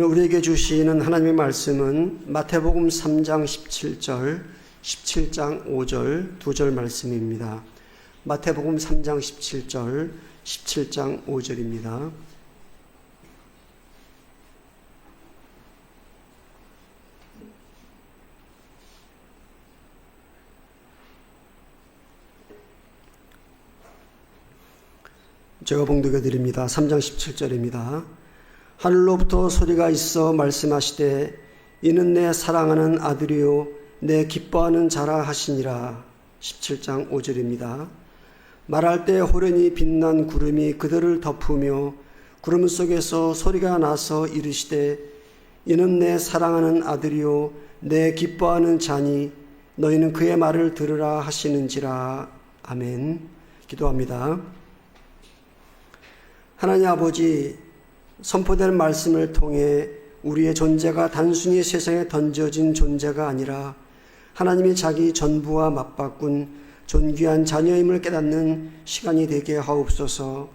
우리에게 주시는 하나님의 말씀은 마태복음 3장 17절, 17장 5절, 2절 말씀입니다. 마태복음 3장 17절, 17장 5절입니다. 제가 봉독해 드립니다. 3장 17절입니다. 하늘로부터 소리가 있어 말씀하시되 이는 내 사랑하는 아들이요 내 기뻐하는 자라 하시니라. 17장 5절입니다. 말할 때 호련히 빛난 구름이 그들을 덮으며 구름 속에서 소리가 나서 이르시되 이는 내 사랑하는 아들이요 내 기뻐하는 자니 너희는 그의 말을 들으라 하시는지라. 아멘. 기도합니다. 하나님 아버지, 선포될 말씀을 통해 우리의 존재가 단순히 세상에 던져진 존재가 아니라 하나님이 자기 전부와 맞바꾼 존귀한 자녀임을 깨닫는 시간이 되게 하옵소서.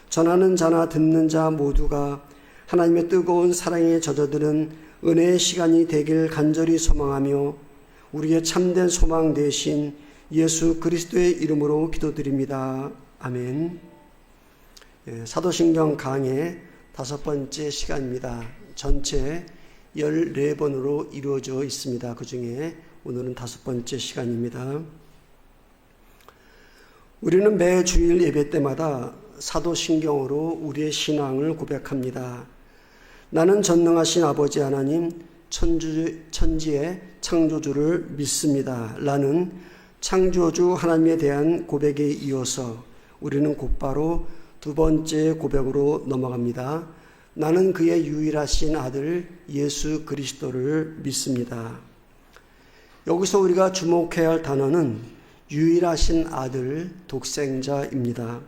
전하는 자나 듣는 자 모두가 하나님의 뜨거운 사랑에 젖어드는 은혜의 시간이 되길 간절히 소망하며 우리의 참된 소망 되신 예수 그리스도의 이름으로 기도드립니다. 아멘. 사도신경 강의 5번째 시간입니다. 전체 14번으로 이루어져 있습니다. 그 중에 오늘은 5번째 시간입니다. 우리는 매 주일 예배 때마다 사도신경으로 우리의 신앙을 고백합니다. 나는 전능하신 아버지 하나님, 천지의 창조주를 믿습니다. 라는 창조주 하나님에 대한 고백에 이어서 우리는 곧바로 두 번째 고백으로 넘어갑니다. 나는 그의 유일하신 아들 예수 그리스도를 믿습니다. 여기서 우리가 주목해야 할 단어는 유일하신 아들, 독생자입니다.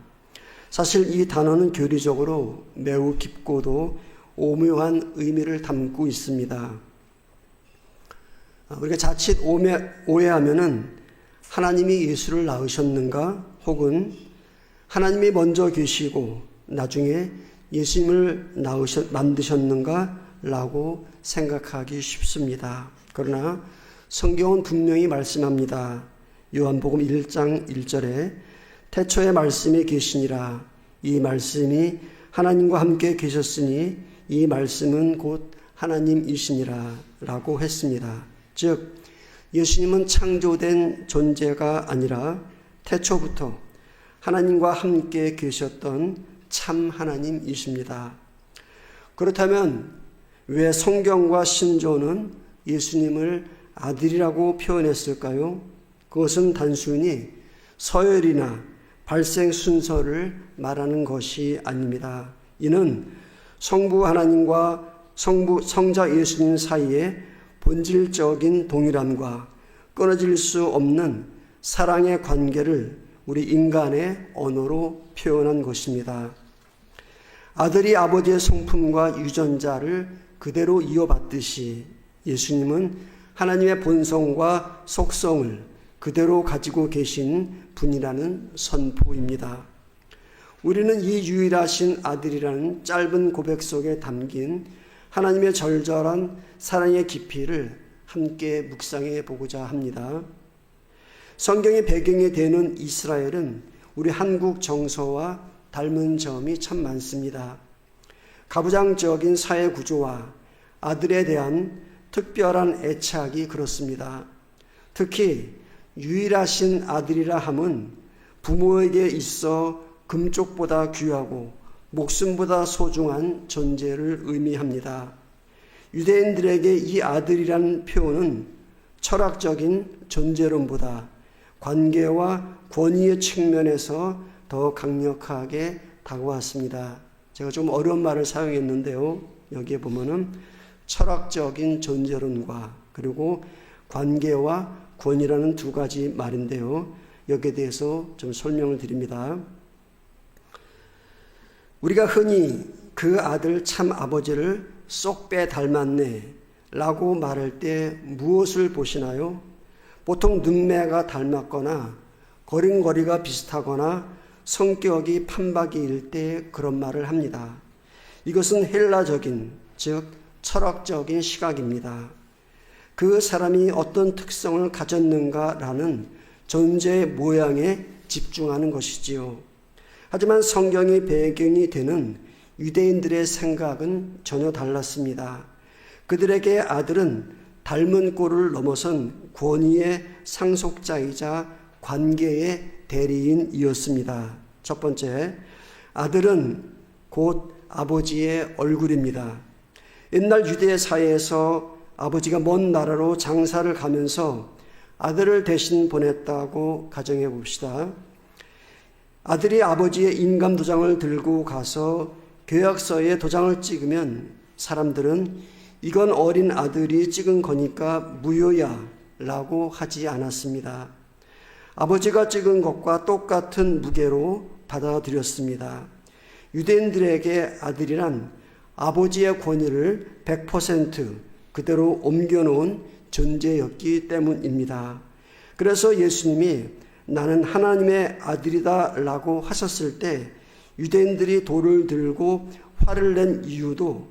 사실 이 단어는 교리적으로 매우 깊고도 오묘한 의미를 담고 있습니다. 우리가 자칫 오해하면은 하나님이 예수를 낳으셨는가 혹은 하나님이 먼저 계시고 나중에 예수님을 만드셨는가 라고 생각하기 쉽습니다. 그러나 성경은 분명히 말씀합니다. 요한복음 1장 1절에 태초에 말씀이 계시니라. 이 말씀이 하나님과 함께 계셨으니 이 말씀은 곧 하나님이시니라 라고 했습니다. 즉 예수님은 창조된 존재가 아니라 태초부터 하나님과 함께 계셨던 참 하나님이십니다. 그렇다면 왜 성경과 신조는 예수님을 아들이라고 표현했을까요? 그것은 단순히 서열이나 발생 순서를 말하는 것이 아닙니다. 이는 성부 하나님과 성자 예수님 사이에 본질적인 동일함과 끊어질 수 없는 사랑의 관계를 우리 인간의 언어로 표현한 것입니다. 아들이 아버지의 성품과 유전자를 그대로 이어받듯이 예수님은 하나님의 본성과 속성을 그대로 가지고 계신 분이라는 선포입니다. 우리는 이 유일하신 아들이라는 짧은 고백 속에 담긴 하나님의 절절한 사랑의 깊이를 함께 묵상해 보고자 합니다. 성경의 배경이 되는 이스라엘은 우리 한국 정서와 닮은 점이 참 많습니다. 가부장적인 사회 구조와 아들에 대한 특별한 애착이 그렇습니다. 특히 유일하신 아들이라 함은 부모에게 있어 금쪽보다 귀하고 목숨보다 소중한 존재를 의미합니다. 유대인들에게 이 아들이라는 표현은 철학적인 존재론보다 관계와 권위의 측면에서 더 강력하게 다가왔습니다. 제가 좀 어려운 말을 사용했는데요. 여기에 보면은 철학적인 존재론과 그리고 관계와 권위라는 두 가지 말인데요. 여기에 대해서 좀 설명을 드립니다. 우리가 흔히 그 아들 참 아버지를 쏙 빼 닮았네 라고 말할 때 무엇을 보시나요? 보통 눈매가 닮았거나 걸음걸이가 비슷하거나 성격이 판박이일 때 그런 말을 합니다. 이것은 헬라적인, 즉 철학적인 시각입니다. 그 사람이 어떤 특성을 가졌는가라는 존재의 모양에 집중하는 것이지요. 하지만 성경의 배경이 되는 유대인들의 생각은 전혀 달랐습니다. 그들에게 아들은 닮은 꼴을 넘어선 권위의 상속자이자 관계의 대리인이었습니다. 첫 번째, 아들은 곧 아버지의 얼굴입니다. 옛날 유대 사회에서 아버지가 먼 나라로 장사를 가면서 아들을 대신 보냈다고 가정해 봅시다. 아들이 아버지의 인감도장을 들고 가서 계약서에 도장을 찍으면 사람들은 이건 어린 아들이 찍은 거니까 무효야 라고 하지 않았습니다. 아버지가 찍은 것과 똑같은 무게로 받아들였습니다. 유대인들에게 아들이란 아버지의 권위를 100% 그대로 옮겨놓은 존재였기 때문입니다. 그래서 예수님이 나는 하나님의 아들이다 라고 하셨을 때 유대인들이 돌을 들고 화를 낸 이유도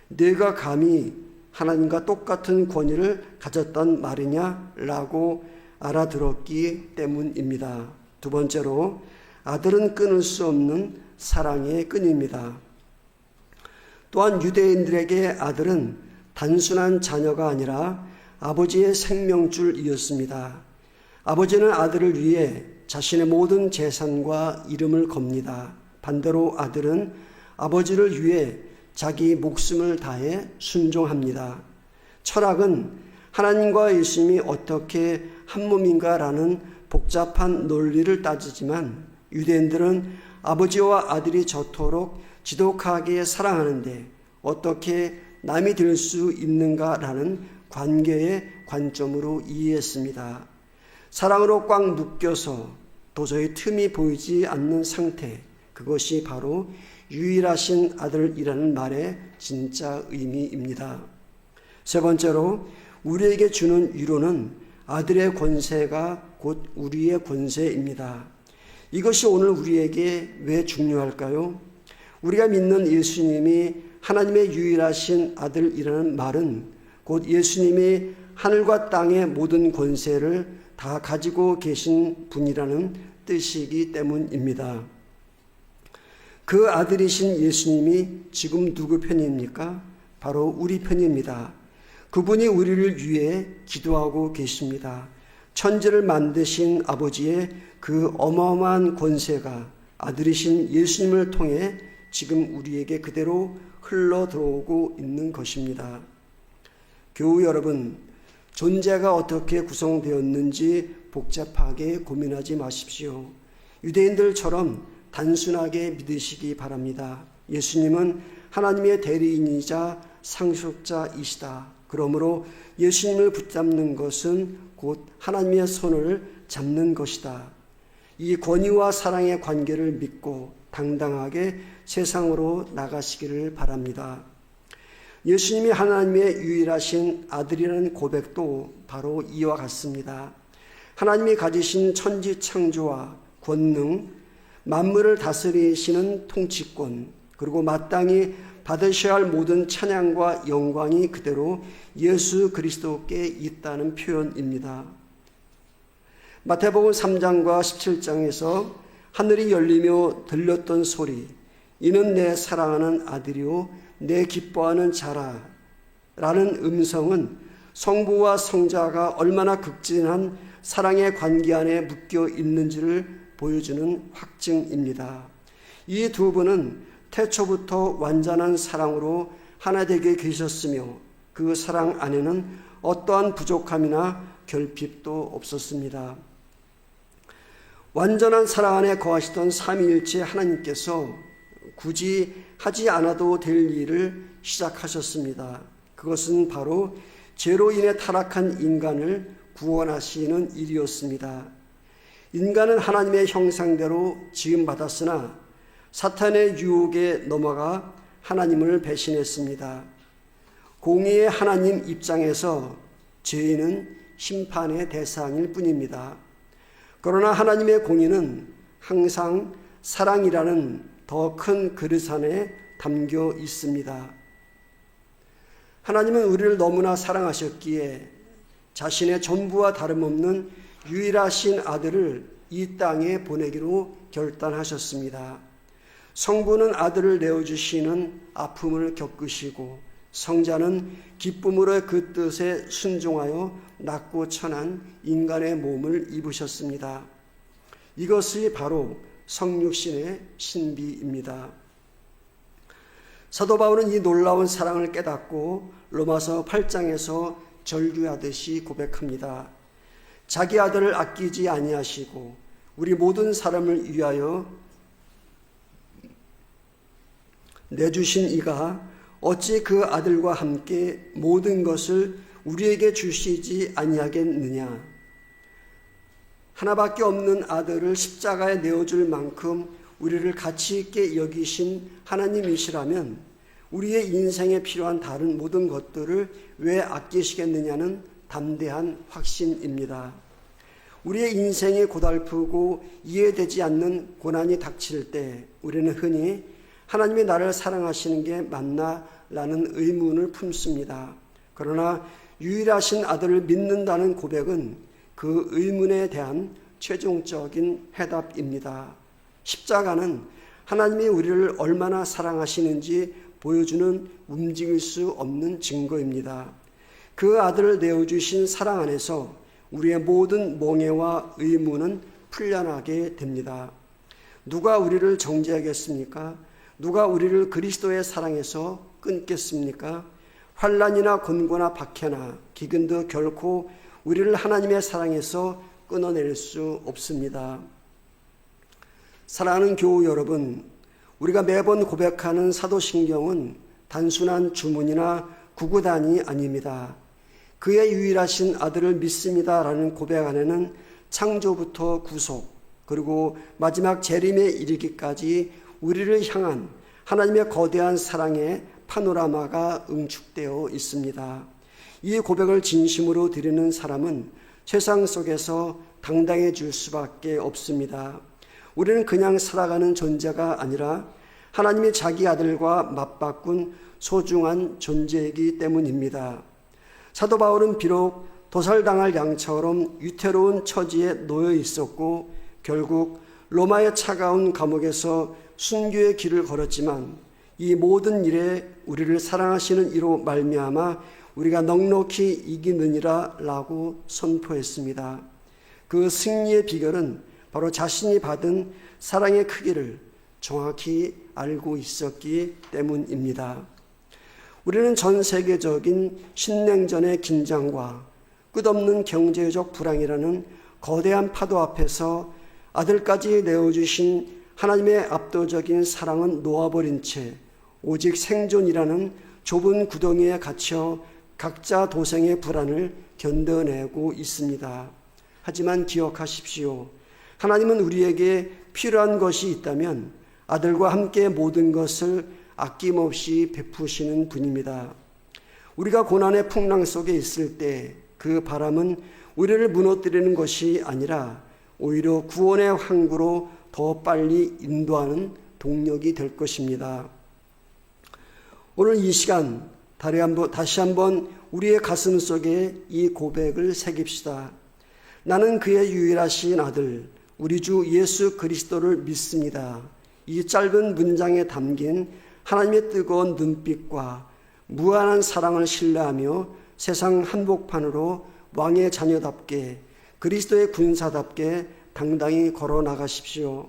내가 감히 하나님과 똑같은 권위를 가졌단 말이냐 라고 알아들었기 때문입니다. 두 번째로 아들은 끊을 수 없는 사랑의 끈입니다. 또한 유대인들에게 아들은 단순한 자녀가 아니라 아버지의 생명줄이었습니다. 아버지는 아들을 위해 자신의 모든 재산과 이름을 겁니다. 반대로 아들은 아버지를 위해 자기 목숨을 다해 순종합니다. 철학은 하나님과 예수님이 어떻게 한 몸인가라는 복잡한 논리를 따지지만 유대인들은 아버지와 아들이 저토록 지독하게 사랑하는데 어떻게 남이 될 수 있는가라는 관계의 관점으로 이해했습니다. 사랑으로 꽉 묶여서 도저히 틈이 보이지 않는 상태, 그것이 바로 유일하신 아들이라는 말의 진짜 의미입니다. 세 번째로 우리에게 주는 위로는 아들의 권세가 곧 우리의 권세입니다. 이것이 오늘 우리에게 왜 중요할까요? 우리가 믿는 예수님이 하나님의 유일하신 아들이라는 말은 곧 예수님이 하늘과 땅의 모든 권세를 다 가지고 계신 분이라는 뜻이기 때문입니다. 그 아들이신 예수님이 지금 누구 편입니까? 바로 우리 편입니다. 그분이 우리를 위해 기도하고 계십니다. 천지를 만드신 아버지의 그 어마어마한 권세가 아들이신 예수님을 통해 지금 우리에게 그대로 흘러 들어오고 있는 것입니다. 교우 여러분, 존재가 어떻게 구성되었는지 복잡하게 고민하지 마십시오. 유대인들처럼 단순하게 믿으시기 바랍니다. 예수님은 하나님의 대리인이자 상속자이시다. 그러므로 예수님을 붙잡는 것은 곧 하나님의 손을 잡는 것이다. 이 권위와 사랑의 관계를 믿고 당당하게 세상으로 나가시기를 바랍니다. 예수님이 하나님의 유일하신 아들이라는 고백도 바로 이와 같습니다. 하나님이 가지신 천지 창조와 권능, 만물을 다스리시는 통치권, 그리고 마땅히 받으셔야 할 모든 찬양과 영광이 그대로 예수 그리스도께 있다는 표현입니다. 마태복음 3장과 17장에서 하늘이 열리며 들렸던 소리, 이는 내 사랑하는 아들이요 내 기뻐하는 자라 라는 음성은 성부와 성자가 얼마나 극진한 사랑의 관계 안에 묶여 있는지를 보여주는 확증입니다. 이 두 분은 태초부터 완전한 사랑으로 하나 되게 계셨으며 그 사랑 안에는 어떠한 부족함이나 결핍도 없었습니다. 완전한 사랑 안에 거하시던 삼위일체 하나님께서 굳이 하지 않아도 될 일을 시작하셨습니다. 그것은 바로 죄로 인해 타락한 인간을 구원하시는 일이었습니다. 인간은 하나님의 형상대로 지음받았으나 사탄의 유혹에 넘어가 하나님을 배신했습니다. 공의의 하나님 입장에서 죄인은 심판의 대상일 뿐입니다. 그러나 하나님의 공의는 항상 사랑이라는 더 큰 그릇 안에 담겨 있습니다. 하나님은 우리를 너무나 사랑하셨기에 자신의 전부와 다름없는 유일하신 아들을 이 땅에 보내기로 결단하셨습니다. 성부는 아들을 내어주시는 아픔을 겪으시고 성자는 기쁨으로 그 뜻에 순종하여 낮고 천한 인간의 몸을 입으셨습니다. 이것이 바로 성육신의 신비입니다. 사도 바울은 이 놀라운 사랑을 깨닫고 로마서 8장에서 절규하듯이 고백합니다. 자기 아들을 아끼지 아니하시고 우리 모든 사람을 위하여 내주신 이가 어찌 그 아들과 함께 모든 것을 우리에게 주시지 아니하겠느냐. 하나밖에 없는 아들을 십자가에 내어줄 만큼 우리를 가치 있게 여기신 하나님이시라면 우리의 인생에 필요한 다른 모든 것들을 왜 아끼시겠느냐는 담대한 확신입니다. 우리의 인생이 고달프고 이해되지 않는 고난이 닥칠 때 우리는 흔히 하나님이 나를 사랑하시는 게 맞나라는 의문을 품습니다. 그러나 유일하신 아들을 믿는다는 고백은 그 의문에 대한 최종적인 해답입니다. 십자가는 하나님이 우리를 얼마나 사랑하시는지 보여주는 움직일 수 없는 증거입니다. 그 아들을 내어주신 사랑 안에서 우리의 모든 몽해와 의문은 풀려나게 됩니다. 누가 우리를 정죄하겠습니까? 누가 우리를 그리스도의 사랑에서 끊겠습니까? 환난이나 곤고나 박해나 기근도 결코 우리를 하나님의 사랑에서 끊어낼 수 없습니다. 사랑하는 교우 여러분, 우리가 매번 고백하는 사도신경은 단순한 주문이나 구구단이 아닙니다. 그의 유일하신 아들을 믿습니다라는 고백 안에는 창조부터 구속, 그리고 마지막 재림에 이르기까지 우리를 향한 하나님의 거대한 사랑의 파노라마가 응축되어 있습니다. 이 고백을 진심으로 드리는 사람은 세상 속에서 당당해질 수밖에 없습니다. 우리는 그냥 살아가는 존재가 아니라 하나님이 자기 아들과 맞바꾼 소중한 존재이기 때문입니다. 사도 바울은 비록 도살당할 양처럼 위태로운 처지에 놓여 있었고 결국 로마의 차가운 감옥에서 순교의 길을 걸었지만 이 모든 일에 우리를 사랑하시는 이로 말미암아 우리가 넉넉히 이기느니라 라고 선포했습니다. 그 승리의 비결은 바로 자신이 받은 사랑의 크기를 정확히 알고 있었기 때문입니다. 우리는 전 세계적인 신냉전의 긴장과 끝없는 경제적 불황이라는 거대한 파도 앞에서 아들까지 내어주신 하나님의 압도적인 사랑은 놓아버린 채 오직 생존이라는 좁은 구덩이에 갇혀 각자 도생의 불안을 견뎌내고 있습니다. 하지만 기억하십시오. 하나님은 우리에게 필요한 것이 있다면 아들과 함께 모든 것을 아낌없이 베푸시는 분입니다. 우리가 고난의 풍랑 속에 있을 때 그 바람은 우리를 무너뜨리는 것이 아니라 오히려 구원의 항구로 더 빨리 인도하는 동력이 될 것입니다. 오늘 이 시간 다시 한번 우리의 가슴 속에 이 고백을 새깁시다. 나는 그의 유일하신 아들 우리 주 예수 그리스도를 믿습니다. 이 짧은 문장에 담긴 하나님의 뜨거운 눈빛과 무한한 사랑을 신뢰하며 세상 한복판으로 왕의 자녀답게 그리스도의 군사답게 당당히 걸어 나가십시오.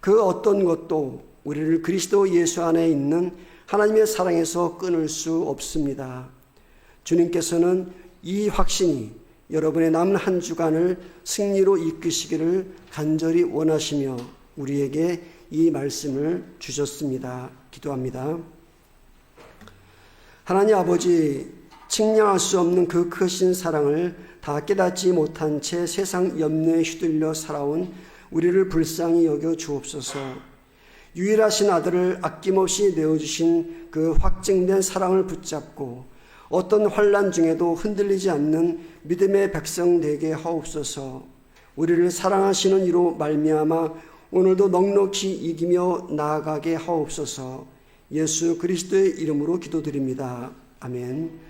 그 어떤 것도 우리를 그리스도 예수 안에 있는 하나님의 사랑에서 끊을 수 없습니다. 주님께서는 이 확신이 여러분의 남은 한 주간을 승리로 이끄시기를 간절히 원하시며 우리에게 이 말씀을 주셨습니다. 기도합니다. 하나님 아버지, 측량할 수 없는 그 크신 사랑을 다 깨닫지 못한 채 세상 염려에 휘둘려 살아온 우리를 불쌍히 여겨 주옵소서. 유일하신 아들을 아낌없이 내어주신 그 확증된 사랑을 붙잡고 어떤 환난 중에도 흔들리지 않는 믿음의 백성 되게 하옵소서. 우리를 사랑하시는 이로 말미암아 오늘도 넉넉히 이기며 나아가게 하옵소서. 예수 그리스도의 이름으로 기도드립니다. 아멘.